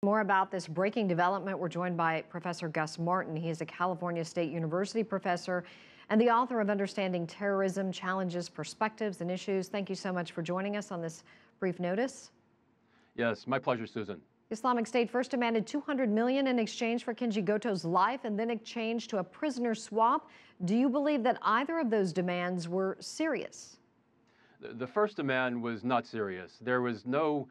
More about this breaking development, we're joined by Professor Gus Martin. He is a California State University professor and the author of Understanding Terrorism, Challenges, Perspectives, and Issues. Thank you so much for joining us on this brief notice. Yes, my pleasure, Susan. Islamic State first demanded $200 million in exchange for Kenji Goto's life and then exchanged to a prisoner swap. Do you believe that either of those demands were serious? The first demand was not serious. There was no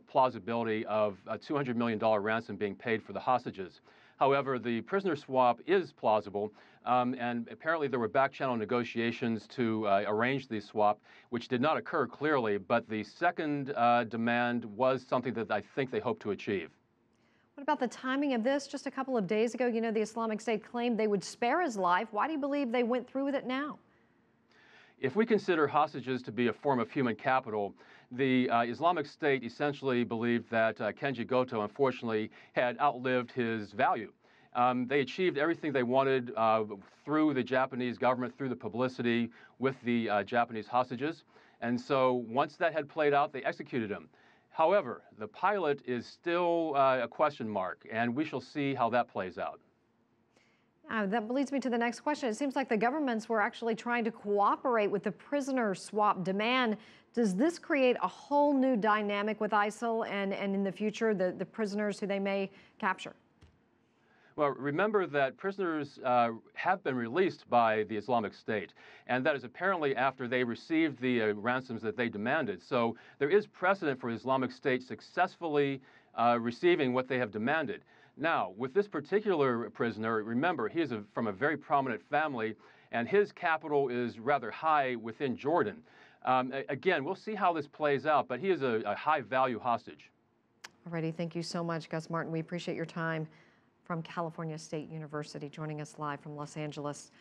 plausibility of a $200 million ransom being paid for the hostages. However, the prisoner swap is plausible, and apparently there were back-channel negotiations to arrange the swap, which did not occur clearly, but the second demand was something that I think they hope to achieve. What about the timing of this? Just a couple of days ago, the Islamic State claimed they would spare his life. Why do you believe they went through with it now? If we consider hostages to be a form of human capital, the Islamic State essentially believed that Kenji Goto, unfortunately, had outlived his value. They achieved everything they wanted through the Japanese government, through the publicity with the Japanese hostages. And so once that had played out, they executed him. However, the pilot is still a question mark, and we shall see how that plays out. That leads me to the next question. It seems like the governments were actually trying to cooperate with the prisoner swap demand. Does this create a whole new dynamic with ISIL and in the future, the prisoners who they may capture? Well, remember that prisoners have been released by the Islamic State, and that is apparently after they received the ransoms that they demanded. So there is precedent for Islamic State successfully receiving what they have demanded. Now, with this particular prisoner, remember, he is from a very prominent family, and his capital is rather high within Jordan. Again, we'll see how this plays out, but he is a high-value hostage. Alrighty, thank you so much, Gus Martin. We appreciate your time from California State University, joining us live from Los Angeles.